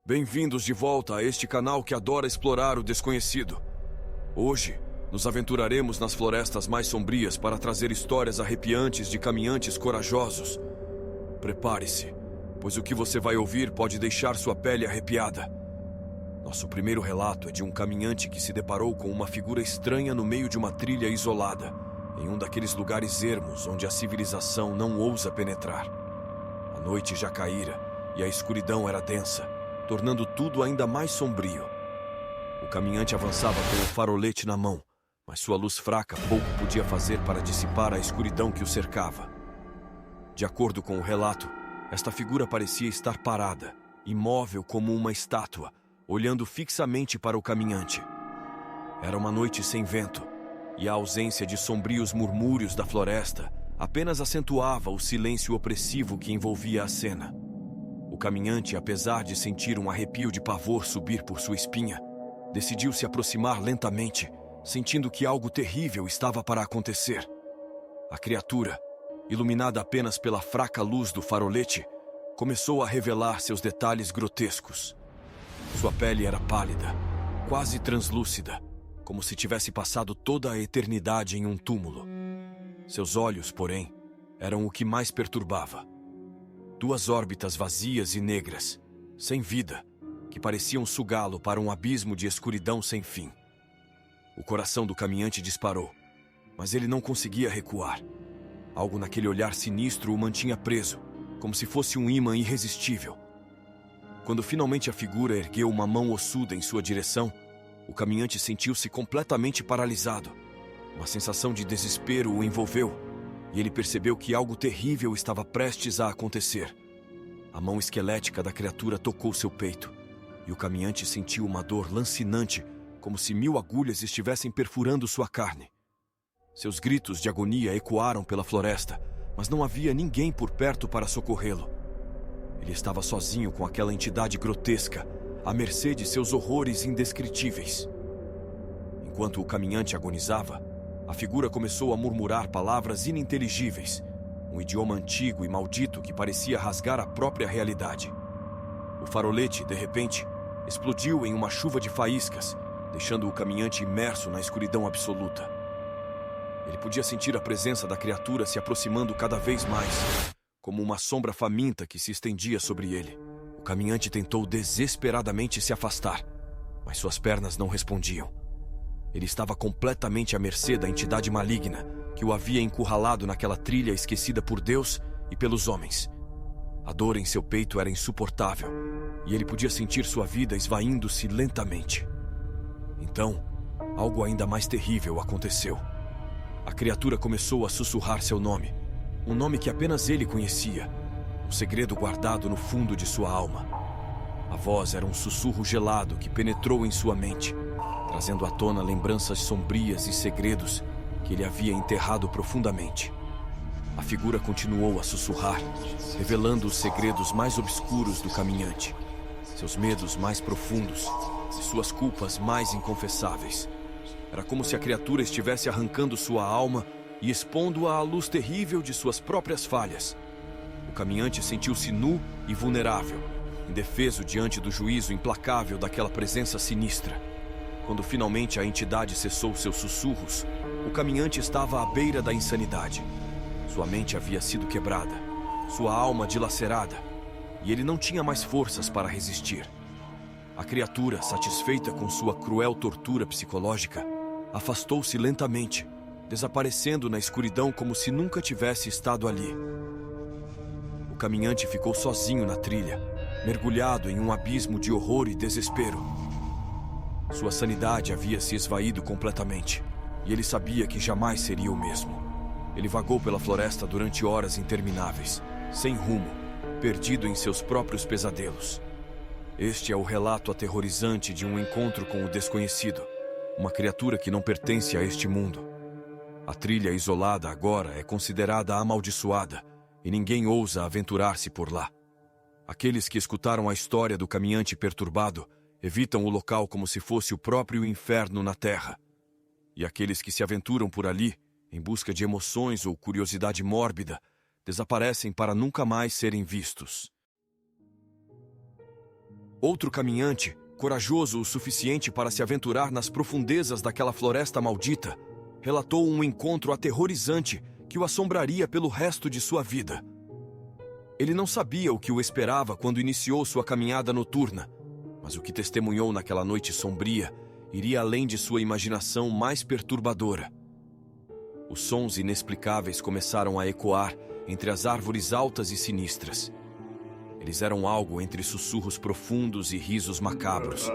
Bem-vindos de volta a este canal que adora explorar o desconhecido. Hoje, nos aventuraremos nas florestas mais sombrias para trazer histórias arrepiantes de caminhantes corajosos. Prepare-se, pois o que você vai ouvir pode deixar sua pele arrepiada. Nosso primeiro relato é de um caminhante que se deparou com uma figura estranha no meio de uma trilha isolada, em um daqueles lugares ermos onde a civilização não ousa penetrar. A noite já caíra e a escuridão era densa, tornando tudo ainda mais sombrio. O caminhante avançava com o farolete na mão, mas sua luz fraca pouco podia fazer para dissipar a escuridão que o cercava. De acordo com o relato, esta figura parecia estar parada, imóvel como uma estátua, olhando fixamente para o caminhante. Era uma noite sem vento, e a ausência de sombrios murmúrios da floresta apenas acentuava o silêncio opressivo que envolvia a cena. O caminhante, apesar de sentir um arrepio de pavor subir por sua espinha, decidiu se aproximar lentamente, sentindo que algo terrível estava para acontecer. A criatura, iluminada apenas pela fraca luz do farolete, começou a revelar seus detalhes grotescos. Sua pele era pálida, quase translúcida, como se tivesse passado toda a eternidade em um túmulo. Seus olhos, porém, eram o que mais perturbava. Duas órbitas vazias e negras, sem vida, que pareciam sugá-lo para um abismo de escuridão sem fim. O coração do caminhante disparou, mas ele não conseguia recuar. Algo naquele olhar sinistro o mantinha preso, como se fosse um ímã irresistível. Quando finalmente a figura ergueu uma mão ossuda em sua direção, o caminhante sentiu-se completamente paralisado. Uma sensação de desespero o envolveu, e ele percebeu que algo terrível estava prestes a acontecer. A mão esquelética da criatura tocou seu peito, e o caminhante sentiu uma dor lancinante, como se 1000 agulhas estivessem perfurando sua carne. Seus gritos de agonia ecoaram pela floresta, mas não havia ninguém por perto para socorrê-lo. Ele estava sozinho com aquela entidade grotesca, à mercê de seus horrores indescritíveis. Enquanto o caminhante agonizava, a figura começou a murmurar palavras ininteligíveis, um idioma antigo e maldito que parecia rasgar a própria realidade. O farolete, de repente, explodiu em uma chuva de faíscas, deixando o caminhante imerso na escuridão absoluta. Ele podia sentir a presença da criatura se aproximando cada vez mais, como uma sombra faminta que se estendia sobre ele. O caminhante tentou desesperadamente se afastar, mas suas pernas não respondiam. Ele estava completamente à mercê da entidade maligna que o havia encurralado naquela trilha esquecida por Deus e pelos homens. A dor em seu peito era insuportável, e ele podia sentir sua vida esvaindo-se lentamente. Então, algo ainda mais terrível aconteceu. A criatura começou a sussurrar seu nome, um nome que apenas ele conhecia, um segredo guardado no fundo de sua alma. A voz era um sussurro gelado que penetrou em sua mente, trazendo à tona lembranças sombrias e segredos que ele havia enterrado profundamente. A figura continuou a sussurrar, revelando os segredos mais obscuros do caminhante, seus medos mais profundos e suas culpas mais inconfessáveis. Era como se a criatura estivesse arrancando sua alma e expondo-a à luz terrível de suas próprias falhas. O caminhante sentiu-se nu e vulnerável, indefeso diante do juízo implacável daquela presença sinistra. Quando finalmente a entidade cessou seus sussurros, o caminhante estava à beira da insanidade. Sua mente havia sido quebrada, sua alma dilacerada, e ele não tinha mais forças para resistir. A criatura, satisfeita com sua cruel tortura psicológica, afastou-se lentamente, desaparecendo na escuridão como se nunca tivesse estado ali. O caminhante ficou sozinho na trilha, mergulhado em um abismo de horror e desespero. Sua sanidade havia se esvaído completamente, e ele sabia que jamais seria o mesmo. Ele vagou pela floresta durante horas intermináveis, sem rumo, perdido em seus próprios pesadelos. Este é o relato aterrorizante de um encontro com o desconhecido, uma criatura que não pertence a este mundo. A trilha isolada agora é considerada amaldiçoada, e ninguém ousa aventurar-se por lá. Aqueles que escutaram a história do caminhante perturbado evitam o local como se fosse o próprio inferno na terra. E aqueles que se aventuram por ali, em busca de emoções ou curiosidade mórbida, desaparecem para nunca mais serem vistos. Outro caminhante, corajoso o suficiente para se aventurar nas profundezas daquela floresta maldita, relatou um encontro aterrorizante que o assombraria pelo resto de sua vida. Ele não sabia o que o esperava quando iniciou sua caminhada noturna, mas o que testemunhou naquela noite sombria iria além de sua imaginação mais perturbadora. Os sons inexplicáveis começaram a ecoar entre as árvores altas e sinistras. Eles eram algo entre sussurros profundos e risos macabros.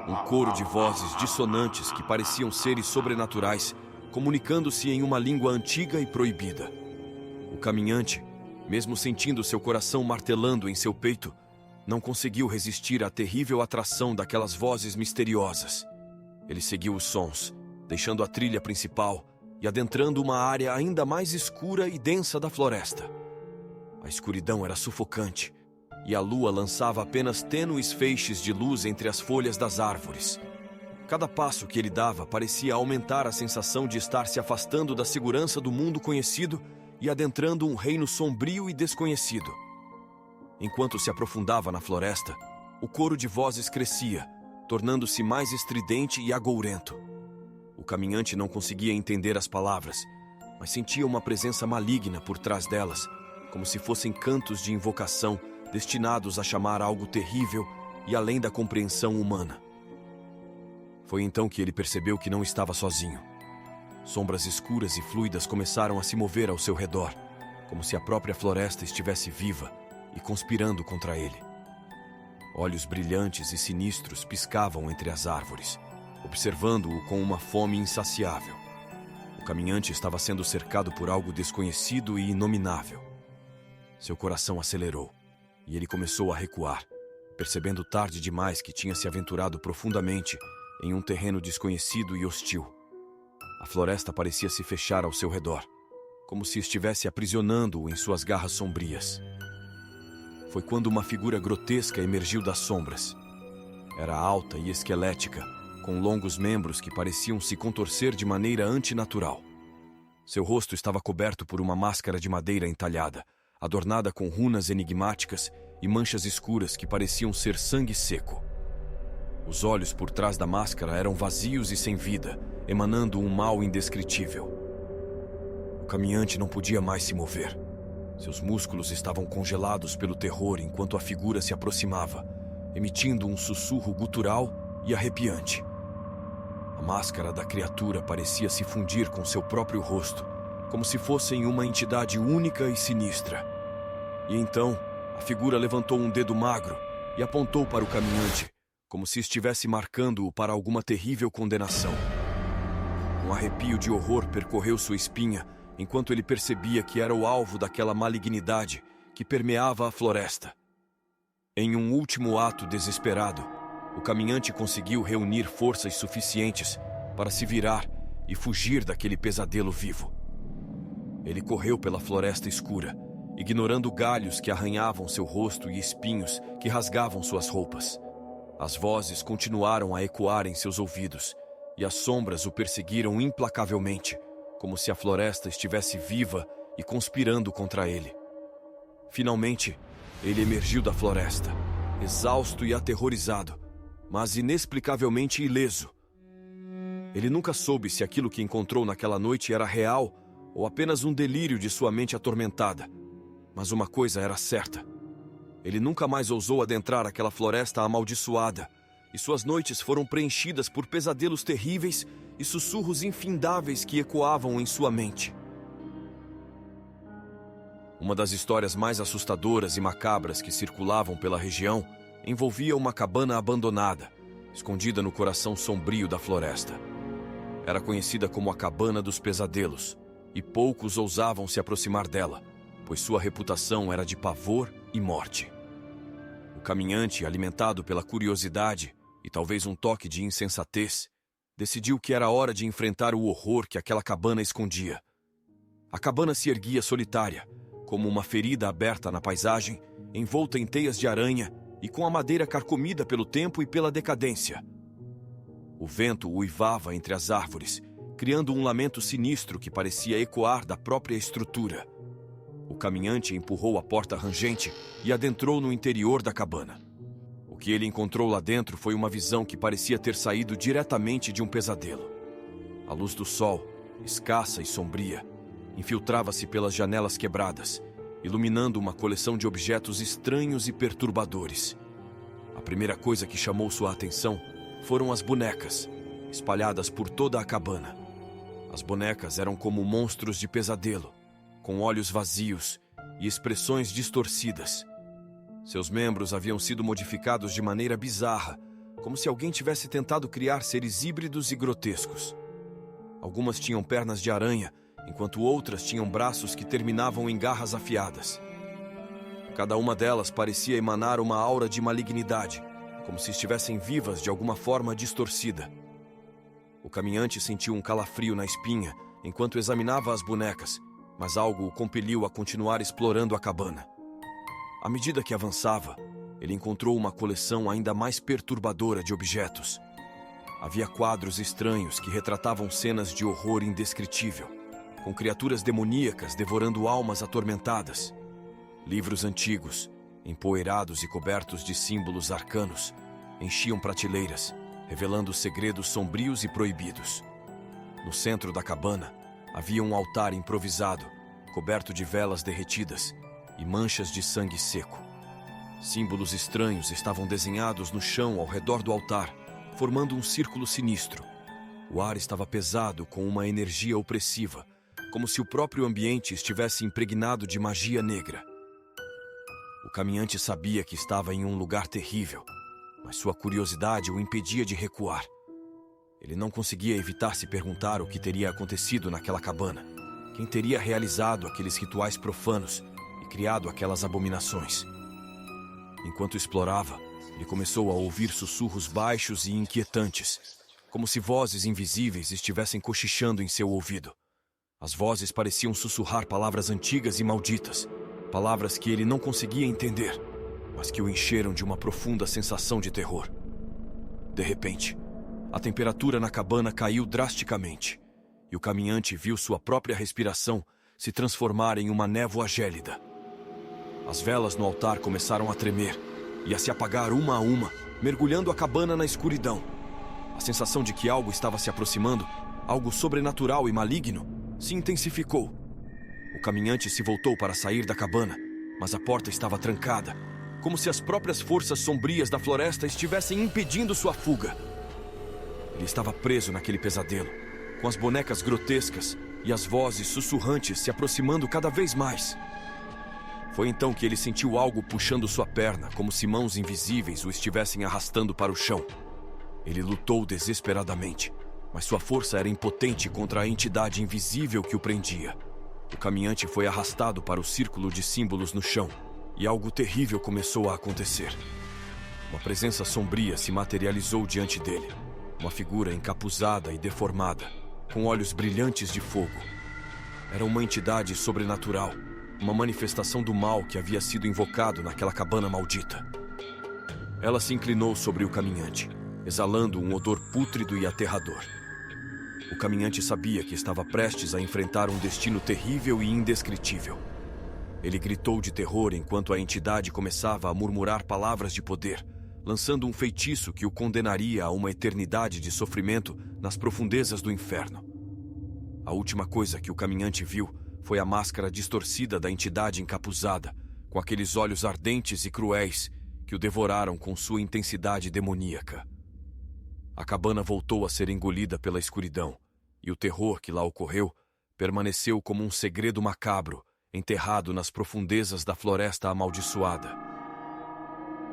Um coro de vozes dissonantes que pareciam seres sobrenaturais, comunicando-se em uma língua antiga e proibida. O caminhante, mesmo sentindo seu coração martelando em seu peito, não conseguiu resistir à terrível atração daquelas vozes misteriosas. Ele seguiu os sons, deixando a trilha principal e adentrando uma área ainda mais escura e densa da floresta. A escuridão era sufocante, e a lua lançava apenas tênues feixes de luz entre as folhas das árvores. Cada passo que ele dava parecia aumentar a sensação de estar se afastando da segurança do mundo conhecido e adentrando um reino sombrio e desconhecido. Enquanto se aprofundava na floresta, o coro de vozes crescia, tornando-se mais estridente e agourento. O caminhante não conseguia entender as palavras, mas sentia uma presença maligna por trás delas, como se fossem cantos de invocação destinados a chamar algo terrível e além da compreensão humana. Foi então que ele percebeu que não estava sozinho. Sombras escuras e fluidas começaram a se mover ao seu redor, como se a própria floresta estivesse viva e conspirando contra ele. Olhos brilhantes e sinistros piscavam entre as árvores, observando-o com uma fome insaciável. O caminhante estava sendo cercado por algo desconhecido e inominável. Seu coração acelerou, e ele começou a recuar, percebendo tarde demais que tinha se aventurado profundamente em um terreno desconhecido e hostil. A floresta parecia se fechar ao seu redor, como se estivesse aprisionando-o em suas garras sombrias. Foi quando uma figura grotesca emergiu das sombras. Era alta e esquelética, com longos membros que pareciam se contorcer de maneira antinatural. Seu rosto estava coberto por uma máscara de madeira entalhada, adornada com runas enigmáticas e manchas escuras que pareciam ser sangue seco. Os olhos por trás da máscara eram vazios e sem vida, emanando um mal indescritível. O caminhante não podia mais se mover. Seus músculos estavam congelados pelo terror enquanto a figura se aproximava, emitindo um sussurro gutural e arrepiante. A máscara da criatura parecia se fundir com seu próprio rosto, como se fossem uma entidade única e sinistra. E então, a figura levantou um dedo magro e apontou para o caminhante, como se estivesse marcando-o para alguma terrível condenação. Um arrepio de horror percorreu sua espinha, enquanto ele percebia que era o alvo daquela malignidade que permeava a floresta. Em um último ato desesperado, o caminhante conseguiu reunir forças suficientes para se virar e fugir daquele pesadelo vivo. Ele correu pela floresta escura, ignorando galhos que arranhavam seu rosto e espinhos que rasgavam suas roupas. As vozes continuaram a ecoar em seus ouvidos, e as sombras o perseguiram implacavelmente, como se a floresta estivesse viva e conspirando contra ele. Finalmente, ele emergiu da floresta, exausto e aterrorizado, mas inexplicavelmente ileso. Ele nunca soube se aquilo que encontrou naquela noite era real ou apenas um delírio de sua mente atormentada. Mas uma coisa era certa. Ele nunca mais ousou adentrar aquela floresta amaldiçoada, e suas noites foram preenchidas por pesadelos terríveis e sussurros infindáveis que ecoavam em sua mente. Uma das histórias mais assustadoras e macabras que circulavam pela região envolvia uma cabana abandonada, escondida no coração sombrio da floresta. Era conhecida como a Cabana dos Pesadelos, e poucos ousavam se aproximar dela, pois sua reputação era de pavor e morte. O caminhante, alimentado pela curiosidade e talvez um toque de insensatez, decidiu que era hora de enfrentar o horror que aquela cabana escondia. A cabana se erguia solitária, como uma ferida aberta na paisagem, envolta em teias de aranha e com a madeira carcomida pelo tempo e pela decadência. O vento uivava entre as árvores, criando um lamento sinistro que parecia ecoar da própria estrutura. O caminhante empurrou a porta rangente e adentrou no interior da cabana. O que ele encontrou lá dentro foi uma visão que parecia ter saído diretamente de um pesadelo. A luz do sol, escassa e sombria, infiltrava-se pelas janelas quebradas, iluminando uma coleção de objetos estranhos e perturbadores. A primeira coisa que chamou sua atenção foram as bonecas, espalhadas por toda a cabana. As bonecas eram como monstros de pesadelo, com olhos vazios e expressões distorcidas. Seus membros haviam sido modificados de maneira bizarra, como se alguém tivesse tentado criar seres híbridos e grotescos. Algumas tinham pernas de aranha, enquanto outras tinham braços que terminavam em garras afiadas. Cada uma delas parecia emanar uma aura de malignidade, como se estivessem vivas de alguma forma distorcida. O caminhante sentiu um calafrio na espinha enquanto examinava as bonecas, mas algo o compeliu a continuar explorando a cabana. À medida que avançava, ele encontrou uma coleção ainda mais perturbadora de objetos. Havia quadros estranhos que retratavam cenas de horror indescritível, com criaturas demoníacas devorando almas atormentadas. Livros antigos, empoeirados e cobertos de símbolos arcanos, enchiam prateleiras, revelando segredos sombrios e proibidos. No centro da cabana, havia um altar improvisado, coberto de velas derretidas e manchas de sangue seco. Símbolos estranhos estavam desenhados no chão ao redor do altar, formando um círculo sinistro. O ar estava pesado com uma energia opressiva, como se o próprio ambiente estivesse impregnado de magia negra. O caminhante sabia que estava em um lugar terrível, mas sua curiosidade o impedia de recuar. Ele não conseguia evitar se perguntar o que teria acontecido naquela cabana, quem teria realizado aqueles rituais profanos e criado aquelas abominações. Enquanto explorava, ele começou a ouvir sussurros baixos e inquietantes, como se vozes invisíveis estivessem cochichando em seu ouvido. As vozes pareciam sussurrar palavras antigas e malditas, palavras que ele não conseguia entender, mas que o encheram de uma profunda sensação de terror. De repente, a temperatura na cabana caiu drasticamente, e o caminhante viu sua própria respiração se transformar em uma névoa gélida. As velas no altar começaram a tremer e a se apagar uma a uma, mergulhando a cabana na escuridão. A sensação de que algo estava se aproximando, algo sobrenatural e maligno, se intensificou. O caminhante se voltou para sair da cabana, mas a porta estava trancada, como se as próprias forças sombrias da floresta estivessem impedindo sua fuga. Ele estava preso naquele pesadelo, com as bonecas grotescas e as vozes sussurrantes se aproximando cada vez mais. Foi então que ele sentiu algo puxando sua perna, como se mãos invisíveis o estivessem arrastando para o chão. Ele lutou desesperadamente, mas sua força era impotente contra a entidade invisível que o prendia. O caminhante foi arrastado para o círculo de símbolos no chão, e algo terrível começou a acontecer. Uma presença sombria se materializou diante dele. Uma figura encapuzada e deformada, com olhos brilhantes de fogo. Era uma entidade sobrenatural, uma manifestação do mal que havia sido invocado naquela cabana maldita. Ela se inclinou sobre o caminhante, exalando um odor pútrido e aterrador. O caminhante sabia que estava prestes a enfrentar um destino terrível e indescritível. Ele gritou de terror enquanto a entidade começava a murmurar palavras de poder, lançando um feitiço que o condenaria a uma eternidade de sofrimento nas profundezas do inferno. A última coisa que o caminhante viu foi a máscara distorcida da entidade encapuzada, com aqueles olhos ardentes e cruéis que o devoraram com sua intensidade demoníaca. A cabana voltou a ser engolida pela escuridão, e o terror que lá ocorreu permaneceu como um segredo macabro, enterrado nas profundezas da floresta amaldiçoada.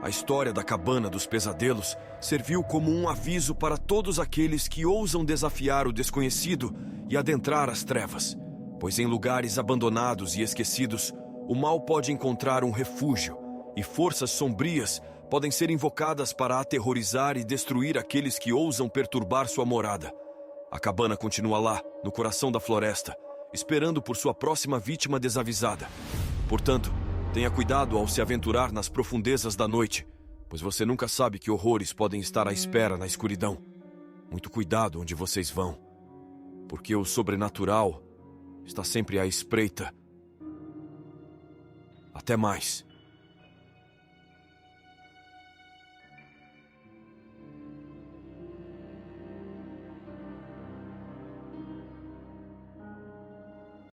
A história da cabana dos pesadelos serviu como um aviso para todos aqueles que ousam desafiar o desconhecido e adentrar as trevas, pois em lugares abandonados e esquecidos, o mal pode encontrar um refúgio e forças sombrias podem ser invocadas para aterrorizar e destruir aqueles que ousam perturbar sua morada. A cabana continua lá, no coração da floresta, esperando por sua próxima vítima desavisada. Portanto, tenha cuidado ao se aventurar nas profundezas da noite, pois você nunca sabe que horrores podem estar à espera na escuridão. Muito cuidado onde vocês vão, porque o sobrenatural está sempre à espreita. Até mais.